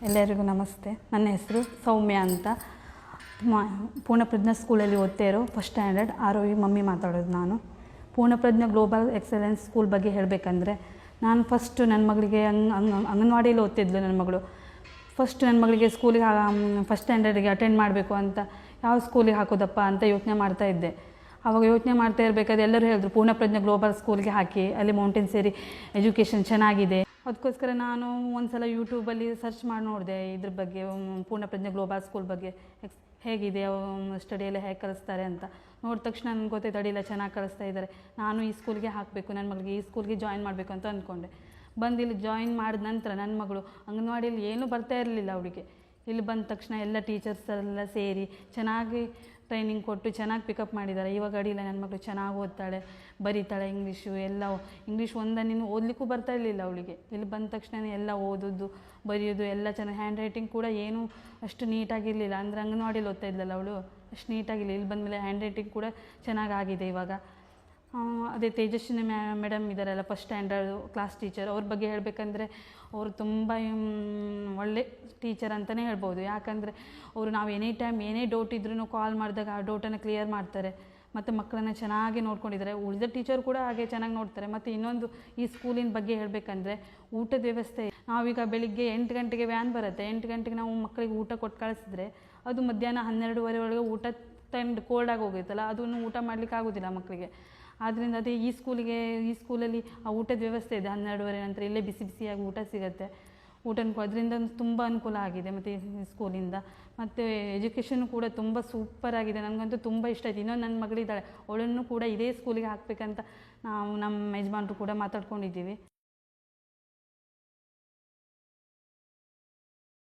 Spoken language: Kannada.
ಎಲ್ಲರಿಗೂ ನಮಸ್ತೆ. ನನ್ನ ಹೆಸರು ಸೌಮ್ಯ ಅಂತ. ಪೂರ್ಣಪ್ರಜ್ಞಾ ಸ್ಕೂಲಲ್ಲಿ ಓದ್ತಾ ಇರೋ ಫಸ್ಟ್ ಸ್ಟ್ಯಾಂಡರ್ಡ್ ಆರೋಹಿ ಮಮ್ಮಿ ಮಾತಾಡೋದು ನಾನು. ಪೂರ್ಣಪ್ರಜ್ಞಾ ಗ್ಲೋಬಲ್ ಎಕ್ಸಲೆನ್ಸ್ ಸ್ಕೂಲ್ ಬಗ್ಗೆ ಹೇಳಬೇಕಂದ್ರೆ, ನಾನು ಫಸ್ಟು ನನ್ನ ಮಗಳಿಗೆ ಅಂಗನವಾಡಿಯಲ್ಲಿ ಓದ್ತಿದ್ಲು ನನ್ನ ಮಗಳು. ಫಸ್ಟ್ ನನ್ನ ಮಗಳಿಗೆ ಸ್ಕೂಲಿಗೆ ಫಸ್ಟ್ ಸ್ಟ್ಯಾಂಡರ್ಡಿಗೆ ಅಟೆಂಡ್ ಮಾಡಬೇಕು ಅಂತ ಯಾವ ಸ್ಕೂಲಿಗೆ ಹಾಕೋದಪ್ಪ ಅಂತ ಯೋಚನೆ ಮಾಡ್ತಾಯಿದ್ದೆ. ಆವಾಗ ಯೋಚನೆ ಮಾಡ್ತಾ ಇರಬೇಕಾದ್ರೆ ಎಲ್ಲರೂ ಹೇಳಿದ್ರು ಪೂರ್ಣಪ್ರಜ್ಞಾ ಗ್ಲೋಬಲ್ ಸ್ಕೂಲ್ಗೆ ಹಾಕಿ, ಅಲ್ಲಿ ಮೌಂಟೇನ್ ಸೇರಿ ಎಜುಕೇಷನ್ ಚೆನ್ನಾಗಿದೆ. ಅದಕ್ಕೋಸ್ಕರ ನಾನು ಒಂದು ಸಲ ಯೂಟ್ಯೂಬಲ್ಲಿ ಸರ್ಚ್ ಮಾಡಿ ನೋಡಿದೆ ಇದ್ರ ಬಗ್ಗೆ, ಪೂರ್ಣಪ್ರಜ್ಞಾ ಗ್ಲೋಬಲ್ ಸ್ಕೂಲ್ ಬಗ್ಗೆ ಹೇಗಿದೆ, ಸ್ಟಡಿಯೆಲ್ಲ ಹೇಗೆ ಕಲಿಸ್ತಾರೆ ಅಂತ. ನೋಡಿದ ತಕ್ಷಣ ನನಗೆ ಗೊತ್ತಾಯ್ತು, ಅಡಿಲ್ಲ ಚೆನ್ನಾಗಿ ಕಲಿಸ್ತಾ ಇದ್ದಾರೆ, ನಾನು ಈ ಸ್ಕೂಲ್ಗೆ ಹಾಕಬೇಕು, ನನ್ನ ಮಗಳಿಗೆ ಈ ಸ್ಕೂಲ್ಗೆ ಜಾಯಿನ್ ಮಾಡಬೇಕು ಅಂತ ಅಂದ್ಕೊಂಡೆ. ಬಂದು ಇಲ್ಲಿ ಜಾಯಿನ್ ಮಾಡಿದ ನಂತರ ನನ್ನ ಮಗಳು ಅಂಗನವಾಡಿಯಲ್ಲಿ ಏನೂ ಬರ್ತಾ ಇರಲಿಲ್ಲ ಅವಳಿಗೆ. ಇಲ್ಲಿ ಬಂದ ತಕ್ಷಣ ಎಲ್ಲ ಟೀಚರ್ಸ್ ಎಲ್ಲ ಸೇರಿ ಚೆನ್ನಾಗಿ ಟ್ರೈನಿಂಗ್ ಕೊಟ್ಟು ಚೆನ್ನಾಗಿ ಪಿಕಪ್ ಮಾಡಿದ್ದಾರೆ. ಇವಾಗ ಅಡಿಲ್ಲ ನನ್ನ ಮಗಳು ಚೆನ್ನಾಗಿ ಓದ್ತಾಳೆ, ಬರೀತಾಳೆ, ಇಂಗ್ಲೀಷ್ ಒಂದನ್ನು ಓದಲಿಕ್ಕೂ ಬರ್ತಾ ಇರಲಿಲ್ಲ ಅವಳಿಗೆ. ಇಲ್ಲಿ ಬಂದ ತಕ್ಷಣ ಎಲ್ಲ ಓದೋದು ಬರೆಯೋದು ಎಲ್ಲ ಚೆನ್ನಾಗಿ, ಹ್ಯಾಂಡ್ ರೈಟಿಂಗ್ ಕೂಡ ಏನೂ ಅಷ್ಟು ನೀಟಾಗಿರಲಿಲ್ಲ. ಅಂದರೆ ಅಂಗನವಾಡಿಯಲ್ಲಿ ಓದ್ತಾ ಇದ್ದಲ್ಲ ಅವಳು, ಅಷ್ಟು ನೀಟಾಗಿರಲಿಲ್ಲ. ಇಲ್ಲಿ ಬಂದಮೇಲೆ ಹ್ಯಾಂಡ್ ರೈಟಿಂಗ್ ಕೂಡ ಚೆನ್ನಾಗಾಗಿದೆ ಇವಾಗ. ಅದೇ ತೇಜಸ್ವಿನಿ ಮೇಡಮ್ ಇದ್ದಾರಲ್ಲ, ಫಸ್ಟ್ ಸ್ಟ್ಯಾಂಡರ್ಡ್ ಕ್ಲಾಸ್ ಟೀಚರ್, ಅವ್ರ ಬಗ್ಗೆ ಹೇಳಬೇಕಂದ್ರೆ ಅವರು ತುಂಬ ಒಳ್ಳೆ ಟೀಚರ್ ಅಂತಲೇ ಹೇಳ್ಬೋದು. ಯಾಕಂದರೆ ಅವರು ನಾವು ಎನಿ ಟೈಮ್ ಏನೇ ಡೌಟ್ ಇದ್ರೂ ಕಾಲ್ ಮಾಡಿದಾಗ ಆ ಡೌಟನ್ನು ಕ್ಲಿಯರ್ ಮಾಡ್ತಾರೆ. ಮತ್ತು ಮಕ್ಕಳನ್ನು ಚೆನ್ನಾಗಿ ನೋಡ್ಕೊಂಡಿದ್ದಾರೆ. ಉಳಿದ ಟೀಚರ್ ಕೂಡ ಹಾಗೆ ಚೆನ್ನಾಗಿ ನೋಡ್ತಾರೆ. ಮತ್ತು ಇನ್ನೊಂದು, ಈ ಸ್ಕೂಲಿನ ಬಗ್ಗೆ ಹೇಳಬೇಕಂದ್ರೆ ಊಟದ ವ್ಯವಸ್ಥೆ. ನಾವೀಗ ಬೆಳಿಗ್ಗೆ 8 ಗಂಟೆಗೆ ವ್ಯಾನ್ ಬರುತ್ತೆ, 8 ಗಂಟೆಗೆ ನಾವು ಮಕ್ಕಳಿಗೆ ಊಟ ಕೊಟ್ಟು ಕಳಿಸಿದ್ರೆ ಅದು ಮಧ್ಯಾಹ್ನ 12:30 ಒಳಗೆ ಊಟ ತಂದು ಕೋಲ್ಡಾಗಿ ಹೋಗುತ್ತಲ್ಲ, ಅದನ್ನು ಊಟ ಮಾಡಲಿಕ್ಕೆ ಆಗೋದಿಲ್ಲ ಮಕ್ಕಳಿಗೆ. ಆದ್ದರಿಂದ ಅದೇ ಈ ಸ್ಕೂಲಲ್ಲಿ ಆ ಊಟದ ವ್ಯವಸ್ಥೆ ಇದೆ. 12:30 ನಂತರ ಇಲ್ಲೇ ಬಿಸಿ ಬಿಸಿಯಾಗಿ ಊಟ ಸಿಗುತ್ತೆ. ಅದರಿಂದ ತುಂಬ ಅನುಕೂಲ ಆಗಿದೆ ಮತ್ತು ಈ ಸ್ಕೂಲಿಂದ. ಮತ್ತು ಎಜುಕೇಷನ್ ಕೂಡ ತುಂಬ ಸೂಪರಾಗಿದೆ. ನನಗಂತೂ ತುಂಬ ಇಷ್ಟ ಆಯಿತು. ಇನ್ನೊಂದು ನನ್ನ ಮಗಳಿದ್ದಾಳೆ, ಅವಳನ್ನು ಕೂಡ ಇದೇ ಸ್ಕೂಲಿಗೆ ಹಾಕಬೇಕಂತ ನಾವು ನಮ್ಮ ಯಜಮಾನ್ರು ಕೂಡ ಮಾತಾಡ್ಕೊಂಡಿದ್ದೀವಿ.